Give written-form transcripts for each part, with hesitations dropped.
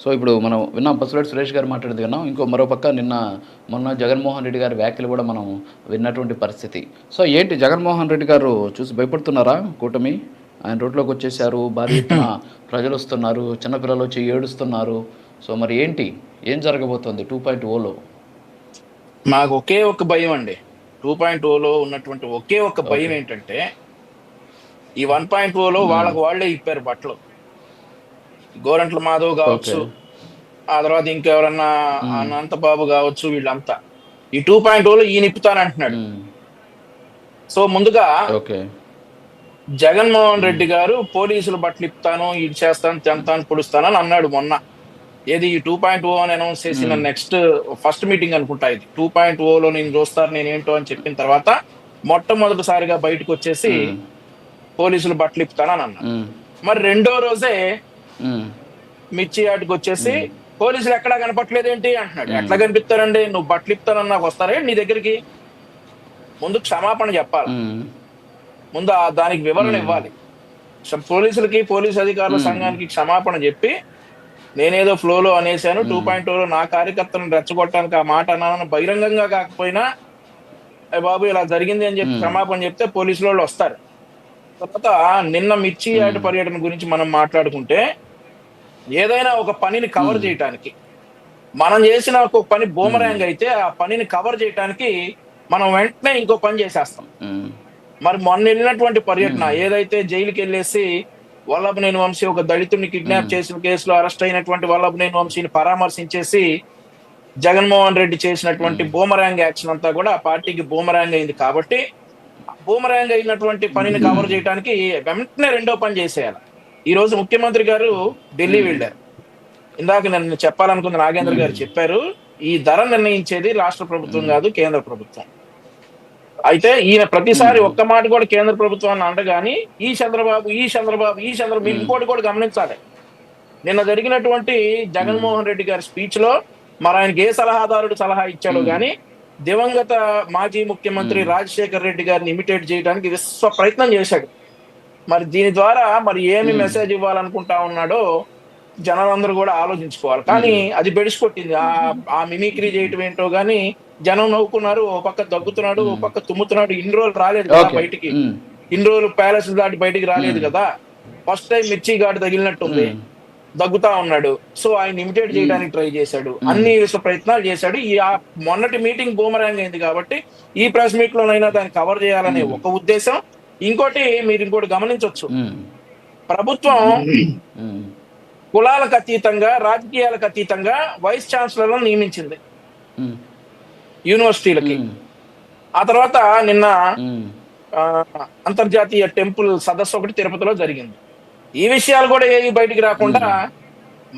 So, ఇప్పుడు మనం విన్నాం పసుపులేటి సురేష్ గారు మాట్లాడింది విన్నాం. మరో పక్క మొన్న జగన్మోహన్ రెడ్డి గారి వ్యాఖ్యలు గూడా మనం విన్నటువంటి పరిస్థితి. సో, ఏంటి జగన్మోహన్ రెడ్డి గారు చూసి భయపడుతున్నారా కూటమి? ఆయన రోడ్లోకొచ్చేసారు. భారీ ఎత్తున ప్రజలొస్తున్నారు. చిన్న పిల్లలొచ్చి ఏడుస్తున్నారు. సో, మరి ఏంటి? ఏం జరగబోతోంది 2.0లో? మాకు ఒకే ఒక భయం అండి. 2.0లో ఉన్నటువంటి ఒకే ఒక భయం ఓకే. ఏంటంటే, ఈ 1.0లో హ్మ్. వాళ్ళకి వాళ్ళే ఇప్పారు బట్టలు. గోరంట్ల మాధవ్ ఓకే. గావచ్చు, ఆ తర్వాత ఇంకెవరన్నా హ్మ్. అనంతబాబు గావచ్చు వీళ్ళంతా. ఈ 2.0లో ఈయన ఇప్పుతానంటున్నాడు. హ్మ్. సో ముందుగా ఓకే. జగన్మోహన్ హ్మ్. రెడ్డి గారు పోలీసులు బట్టలు ఇప్పుతాను, ఇది చేస్తాను, తెంతాను, పొడుస్తానని అన్నాడు మొన్న. ఏది ఈ 2.0 అని అనౌన్స్ చేసిన హ్మ్. నెక్స్ట్ ఫస్ట్ మీటింగ్ అనుకుంటా ఇది. 2.0లో నేను చూస్తారు నేనేంటో అని చెప్పిన తర్వాత మొట్టమొదటిసారిగా బయటకొచ్చేసి హ్మ్. పోలీసులు బట్టలు ఇప్పుతానని అన్నాడు. హ్మ్. మరి రెండో రోజే హ్మ్. మిర్చి యార్డ్‌కి వచ్చేసి హ్మ్. పోలీసులు ఎక్కడా కనపట్లేదేంటి అంటున్నాడు. హ్మ్. ఎట్లా కనిపిస్తారండి? నువ్వు బట్టలు ఇప్పుతానన్నాక వస్తారా నీ దగ్గరికి? ముందు క్షమాపణ చెప్పాల. హ్మ్. ముందు దానికి వివరణ హ్మ్. ఇవ్వాలి. పోలీసులకి, పోలీసు అధికారుల హ్మ్. సంఘానికి క్షమాపణ చెప్పి నేనేదో ఫ్లోలో అనేశాను. హ్మ్. 2.0లో నా కార్యకర్తలను రెచ్చగొట్టడానికి ఆ మాట అన్నానని బహిరంగంగా కాకపోయినా, అయ్య బాబు ఇలా జరిగింది అని చెప్పి హ్మ్. క్షమాపణ చెప్తే పోలీసులోళ్ళు వస్తారు. తర్వాత నిన్న మిర్చి యార్డ్ హ్మ్. పర్యటన గురించి మనం మాట్లాడుకుంటే, ఏదైనా ఒక పనిని కవర్ హ్మ్. చేయటానికి మనం చేసిన ఒక పని హ్మ్. బూమరాంగ్ అయితే ఆ పనిని కవర్ చేయటానికి మనం వెంటనే ఇంకో పని చేసేస్తాం. హ్మ్. మరి మొన్న వెళ్ళినటువంటి పర్యటన హ్మ్. ఏదైతే జైలుకి వెళ్ళేసి వల్లభనేని వంశీ ఒక దళితుడిని కిడ్నాప్ హ్మ్. చేసిన కేసులో అరెస్ట్ అయినటువంటి వల్లభనేని వంశీని పరామర్శించేసి జగన్మోహన్ రెడ్డి చేసినటువంటి హ్మ్. బూమరాంగ్ యాక్షన్ అంతా కూడా ఆ పార్టీకి బూమరాంగ్ అయింది కాబట్టి బూమరాంగ్ అయినటువంటి పనిని కవర్ చేయడానికి వెంటనే రెండో పని చేసేయాలి. ఈ రోజు ముఖ్యమంత్రి గారు ఢిల్లీ హ్మ్. వెళ్ళారు. ఇందాక నేను చెప్పాలనుకుంది నాగేంద్ర హ్మ్. గారు చెప్పారు. ఈ ధర నిర్ణయించేది రాష్ట్ర ప్రభుత్వం హ్మ్. కాదు, కేంద్ర ప్రభుత్వం. అయితే ఈయన ప్రతిసారి హ్మ్. ఒక్క మాట కూడా కేంద్ర ప్రభుత్వాన్ని అనడుగాని ఈ చంద్రబాబు, ఈ చంద్రబాబు, ఈ చంద్రబాబు మీరు హ్మ్. ఇంకోటి కూడా గమనించాలి. నిన్న జరిగినటువంటి హ్మ్. జగన్మోహన్ రెడ్డి గారి స్పీచ్ లో మరి ఆయనకి ఏ సలహాదారుడు సలహా ఇచ్చాడో హ్మ్. గాని దివంగత మాజీ ముఖ్యమంత్రి హ్మ్. రాజశేఖర్ రెడ్డి గారిని ఇమిటేట్ చేయడానికి విశ్వ ప్రయత్నం చేశాడు. మరి దీని ద్వారా మరి ఏమి హ్మ్. మెసేజ్ ఇవ్వాలనుకుంటా ఉన్నాడో జనాలందరూ కూడా ఆలోచించుకోవాలి. కానీ హ్మ్. అది బెడిసికొట్టింది. ఆ మిమిక్రీ చేయటం ఏంటో గాని జనం నవ్వుకున్నారు. ఓ పక్క దగ్గుతున్నాడు, ఓ హ్మ్. పక్క తుమ్ముతున్నాడు. ఇన్ని రోజులు రాలేదు కదా ఓకే. బయటికి. హ్మ్. ఇన్ని రోజులు ప్యాలెస్ దాటి బయటికి రాలేదు హ్మ్. కదా. ఫస్ట్ టైం మిర్చి ఘాటు తగిలినట్టుంది. హ్మ్. దగ్గుతా ఉన్నాడు. సో ఆయన ఇమిటేట్ హ్మ్. చేయడానికి ట్రై చేశాడు. హ్మ్. అన్ని విష ప్రయత్నాలు చేశాడు. మొన్నటి మీటింగ్ బూమరాంగ్ అయింది కాబట్టి ఈ ప్రెస్ మీట్ లోనైనా దాన్ని కవర్ చేయాలనే హ్మ్. ఒక ఉద్దేశం. ఇంకోటి మీరు ఇంకోటి గమనించొచ్చు. హ్మ్. ప్రభుత్వం హ్మ్. కులాలకు అతీతంగా, రాజకీయాలకు అతీతంగా వైస్ ఛాన్సలర్లను నియమించింది హ్మ్. యూనివర్సిటీలకి. హ్మ్. ఆ తర్వాత నిన్న హ్మ్. అంతర్జాతీయ టెంపుల్ సదస్సు ఒకటి తిరుపతిలో జరిగింది. ఈ విషయాలు కూడా ఏవి బయటికి రాకుండా హ్మ్.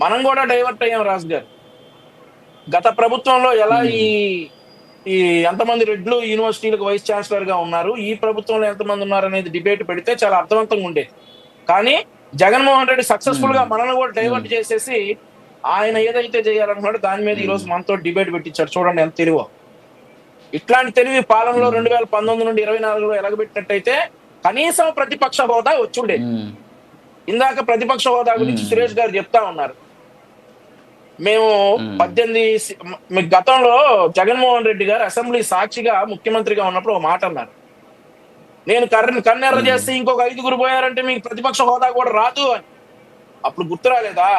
మనం కూడా డైవర్ట్ అయ్యాం రాజు గారు. గత ప్రభుత్వంలో ఎలా హ్మ్. ఈ ఎంతమంది రెడ్లు యూనివర్సిటీలకు వైస్ ఛాన్సలర్ గా ఉన్నారు, ఈ ప్రభుత్వంలో ఎంతమంది ఉన్నారు అనేది డిబేట్ పెడితే చాలా అర్థవంతంగా ఉండేది. కానీ జగన్మోహన్ రెడ్డి సక్సెస్ఫుల్ హ్మ్. గా మనల్ని కూడా హ్మ్. డైవర్ట్ చేసేసి ఆయన ఏదైతే చేయాలనుకున్నాడో దాని మీద ఈ హ్మ్. రోజు మనతో డిబేట్ పెట్టించారు. చూడండి ఎంత తెలివో. ఇట్లాంటి తెలివి పాలనలో హ్మ్. 2019 నుండి 24లో ఎలగబెట్టినట్టయితే కనీసం ప్రతిపక్ష హోదా వచ్చుండేది. హ్మ్. ఇందాక ప్రతిపక్ష హోదా గురించి హ్మ్. సురేష్ గారు చెప్తా ఉన్నారు. మేము హ్మ్. 18 గతంలో జగన్మోహన్ రెడ్డి గారు అసెంబ్లీ సాక్షిగా ముఖ్యమంత్రిగా ఉన్నప్పుడు ఒక మాట అన్నారు. నేను కన్నెర్ర హ్మ్. చేస్తే ఇంకొక 5గురు పోయారంటే మీకు ప్రతిపక్ష హోదా కూడా రాదు అని. అప్పుడు గుర్తు రాలేదా?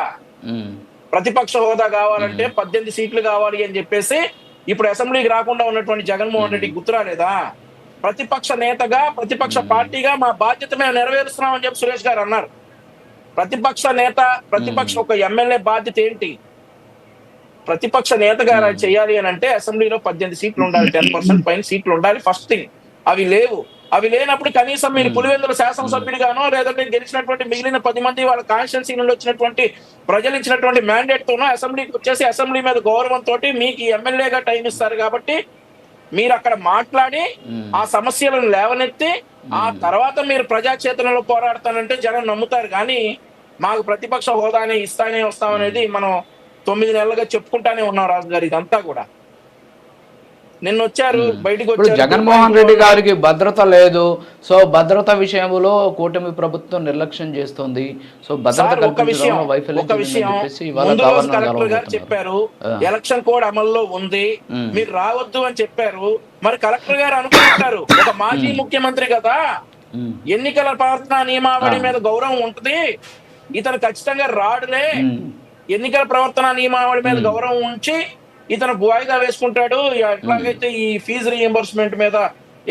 హ్మ్. ప్రతిపక్ష హోదా కావాలంటే హ్మ్. 18 సీట్లు కావాలి అని చెప్పేసి ఇప్పుడు అసెంబ్లీకి రాకుండా ఉన్నటువంటి జగన్మోహన్ హ్మ్. రెడ్డి గుర్తు రాలేదా? ప్రతిపక్ష నేతగా, ప్రతిపక్ష హ్మ్. పార్టీగా మా బాధ్యత మేము నెరవేరుస్తున్నామని చెప్పి సురేష్ గారు అన్నారు. ప్రతిపక్ష నేత, హ్మ్. ప్రతిపక్ష ఒక ఎమ్మెల్యే బాధ్యత ఏంటి? ప్రతిపక్ష నేతగా హ్మ్. చేయాలి అని అంటే అసెంబ్లీలో 18 సీట్లు ఉండాలి. 10% పైన సీట్లు ఉండాలి ఫస్ట్ థింగ్. అవి లేవు. అవి లేనప్పుడు కనీసం మీరు హ్మ్. పులివెందుల హ్మ్. శాసనసభ్యుడిగానో లేదంటే గెలిచినటువంటి మిగిలిన 10 మంది వాళ్ళ కాన్స్టిట్యున్సీ నుండి వచ్చినటువంటి ప్రజలు ఇచ్చినటువంటి మ్యాండేట్ తోనో అసెంబ్లీకి వచ్చేసి అసెంబ్లీ మీద గౌరవంతో మీకు ఎమ్మెల్యేగా టైం ఇస్తారు కాబట్టి మీరు అక్కడ మాట్లాడి హ్మ్. ఆ సమస్యలను లేవనెత్తి ఆ హ్మ్. తర్వాత మీరు ప్రజాక్షేత్రంలో పోరాడతానంటే జనం నమ్ముతారు. కానీ మాకు ప్రతిపక్ష హోదానే ఇస్తానే హ్మ్. వస్తామనేది మనం 9 నెలలుగా చెప్పుకుంటానే ఉన్నాం రాజు గారు ఇదంతా కూడా. నిన్న వచ్చారు, బయటకు ఇప్పుడు వచ్చారు. జగన్మోహన్ రెడ్డి గారికి భద్రత లేదు. సో భద్రత విషయంలో కూటమి ప్రభుత్వం నిర్లక్ష్యం చేస్తుంది. సో భద్రత కల్పించడంలో వైఫల్యం చెందిందని చెప్పేసి ఇవాళ ముందు రోజు గవర్నర్ కలెక్టర్ గారు కలవబోతున్నారు. చెప్పారు ఎలక్షన్ కోడ్ అమల్లో ఉంది, మీరు రావద్దు అని చెప్పారు. మరి కలెక్టర్ గారు అనుకుంటారు ఒక మాజీ ముఖ్యమంత్రి కదా, ఎన్నికల ప్రవర్తన నియమావళి మీద గౌరవం ఉంటది, ఇతను ఖచ్చితంగా రాడులే, ఎన్నికల ప్రవర్తన నియమావళి మీద గౌరవం ఉంచి ఇతను వాయిదా వేసుకుంటాడు. ఎట్లాగైతే ఈ ఫీజు రీఎంబర్స్మెంట్ మీద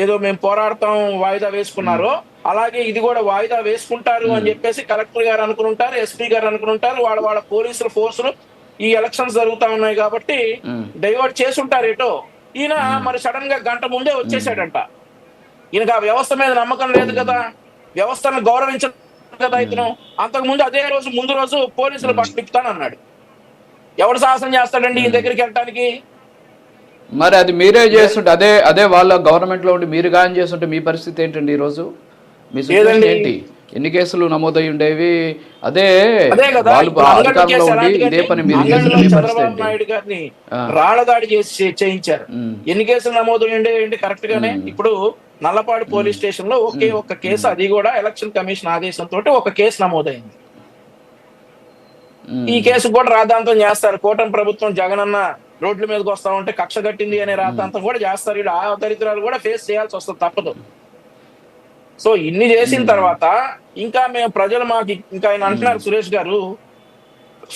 ఏదో మేము పోరాడతాం వాయిదా వేసుకున్నారో అలాగే ఇది కూడా వాయిదా వేసుకుంటారు అని చెప్పేసి కలెక్టర్ గారు అనుకుంటారు, ఎస్పీ గారు అనుకుంటారు. వాళ్ళ పోలీసుల ఫోర్సులు ఈ ఎలక్షన్స్ జరుగుతా ఉన్నాయి కాబట్టి డైవర్ట్ చేసి ఉంటారు ఏటో. ఈయన మరి సడన్ గా గంట ముందే వచ్చేసాడంట. ఈయనకు ఆ వ్యవస్థ మీద నమ్మకం లేదు కదా, వ్యవస్థను గౌరవించడం కదా ఇతను. అంతకు ముందు అదే రోజు ముందు రోజు పోలీసులు పట్టుతానన్నాడు. ఎవడు సాహసం చేస్తాడండి ఈ దగ్గరికి వెళ్ళటానికి? మరి అది మీరే చేస్తుంటే అదే వాళ్ళ గవర్నమెంట్ లో ఉండి మీరు గాయం చేస్తుంటే మీ పరిస్థితి ఏంటండి ఈ రోజు? మీ సిచ్యువేషన్ ఏంటి? ఎన్ని కేసులు నమోదై ఉండేవి? అదే వాళ్ళు అధికారంలో ఉండి ఇదే పని మీరు చేస్తుంటే మీ పరిస్థితి చంద్రబాబు నాయుడు గారిని రాళ్లదాడి చేసి చేయించారు. ఎన్ని కేసులు నమోదు ఉండేవి కరెక్ట్ గానే. ఇప్పుడు నల్లపాడు పోలీస్ స్టేషన్ లో ఒకే ఒక్క కేసు, అది కూడా ఎలక్షన్ కమిషన్ ఆదేశంతో ఒక కేసు నమోదైంది. ఈ కేసు కూడా రాద్ధాంతం చేస్తారు. కూటమి ప్రభుత్వం జగనన్న రోడ్ల మీదకి వస్తా ఉంటే కక్ష కట్టింది అనే రాద్ధాంతం కూడా చేస్తారు. వీళ్ళు ఆ దరిద్రాలు కూడా ఫేస్ చేయాల్సి వస్తుంది, తప్పదు. సో ఇన్ని చేసిన తర్వాత ఇంకా మేము ప్రజలు మాకు ఇంకా ఆయన అంటున్నారు సురేష్ గారు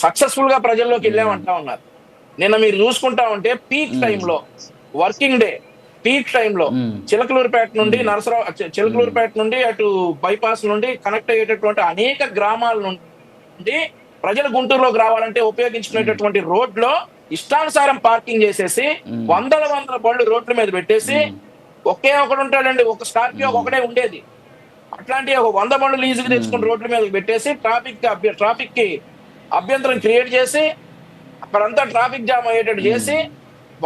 సక్సెస్ఫుల్ గా ప్రజల్లోకి వెళ్ళామంటా ఉన్నారు. నిన్న మీరు చూసుకుంటా ఉంటే పీక్ టైంలో వర్కింగ్ డే పీక్ టైంలో చిలకలూరుపేట నుండి అటు బైపాస్ నుండి కనెక్ట్ అయ్యేటటువంటి అనేక గ్రామాల నుండి ప్రజలు గుంటూరులోకి రావాలంటే ఉపయోగించుకునేటటువంటి రోడ్ లో ఇష్టానుసారం పార్కింగ్ చేసేసి వందల బండ్లు రోడ్ల మీద పెట్టేసి ఒకే ఒకడు ఉంటాడండి, ఒక స్కార్పియో ఒకటే ఉండేది. అట్లాంటి ఒక 100 బండ్లు లీజుకి తెచ్చుకుని రోడ్ల మీద పెట్టేసి ట్రాఫిక్ కి అభ్యంతరం క్రియేట్ చేసి అక్కడంతా ట్రాఫిక్ జామ్ అయ్యేటట్టు చేసి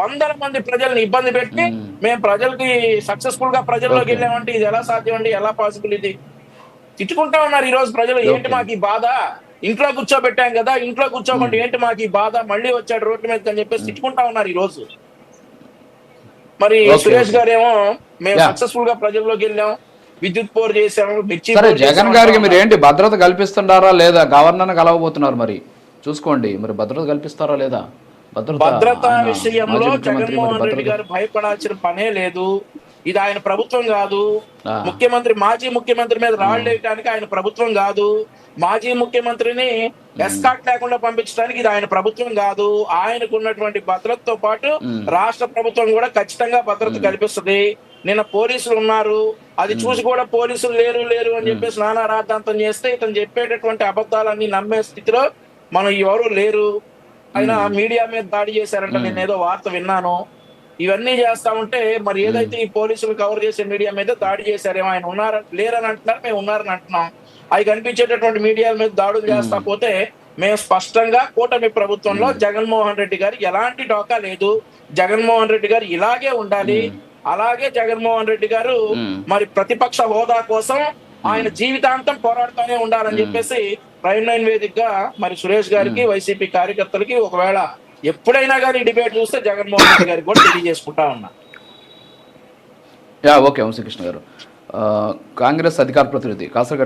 వందల మంది ప్రజల్ని ఇబ్బంది పెట్టి మేము ప్రజలకి సక్సెస్ఫుల్ గా ప్రజల్లోకి వెళ్ళామంటే ఇది ఎలా సాధ్యం అండి, ఎలా పాసిబుల్? ఇది తిట్టుకుంటా ఉన్నారు ఈ రోజు ప్రజలు. ఏంటి మాకు ఈ బాధ, ఇంట్లో కూర్చోబెట్టాం కదా, ఇంట్లో కూర్చోకుండా ఏంటి మాకు ఈ బాధ, మళ్ళీ వచ్చాడు రోడ్డు మీద అని చెప్పేసి తిట్టుకుంటా ఉన్నారు ఈ రోజు. మరి సురేష్ గారు ఏమో మేము సక్సెస్ఫుల్ గా ప్రజల్లోకి వెళ్ళాం, విద్యుత్ పోర్ చేశాము, మిర్చి. సరే, జగన్ గారికి మీరు ఏంటి భద్రత కల్పిస్తున్నారా లేదా? గవర్నర్ కలవబోతున్నారు, మరి చూసుకోండి, మరి భద్రత కల్పిస్తారా లేదా? భద్రత విషయంలో జగన్మోహన్ రెడ్డి గారు భయపడాల్సిన పనే లేదు. ఇది ఆయన ప్రభుత్వం కాదు. మాజీ ముఖ్యమంత్రి మీద రాళ్ళు వేయడానికి ఆయన ప్రభుత్వం కాదు. మాజీ ముఖ్యమంత్రిని ఎస్కాట్ లేకుండా పంపించడానికి ఇది ఆయన ప్రభుత్వం కాదు. ఆయనకు ఉన్నటువంటి భద్రతతో పాటు రాష్ట్ర ప్రభుత్వం కూడా ఖచ్చితంగా భద్రత కల్పిస్తుంది. నిన్న పోలీసులు ఉన్నారు, అది చూసి కూడా పోలీసులు లేరు అని చెప్పేసి నానా రాద్ధాంతం చేస్తే ఇతను చెప్పేటటువంటి అబద్ధాలన్నీ నమ్మే స్థితిలో మనం ఎవరు లేరు. ఆయన మీడియా మీద దాడి చేశారంట, నేను ఏదో వార్త విన్నాను. ఇవన్నీ చేస్తా ఉంటే మరి ఏదైతే ఈ పోలీసులు కవర్ చేసే మీడియా మీద దాడి చేశారేమో, ఆయన లేరని అంటున్నారు, మేము ఉన్నారని అంటున్నాం. అవి కనిపించేటటువంటి మీడియాల మీద దాడులు చేస్తా పోతే మేము స్పష్టంగా కూటమి ప్రభుత్వంలో జగన్మోహన్ రెడ్డి గారికి ఎలాంటి డోకా లేదు. జగన్మోహన్ రెడ్డి గారు ఇలాగే ఉండాలి. అలాగే జగన్మోహన్ రెడ్డి గారు మరి ప్రతిపక్ష హోదా కోసం ఆయన జీవితాంతం పోరాడుతూనే ఉండాలని చెప్పేసి ప్రైమ్ లైన్ వేదికగా మరి సురేష్ గారికి, వైసీపీ కార్యకర్తలకి ఒకవేళ ఎప్పుడైనా కానీ డిబేట్ చూస్తే జగన్మోహన్ రెడ్డి గారికి కూడా తెలియజేసుకుంటా ఉన్నా. ఓకే వంశీకృష్ణ గారు, కాంగ్రెస్ అధికార ప్రతినిధి కాసరగడ్డ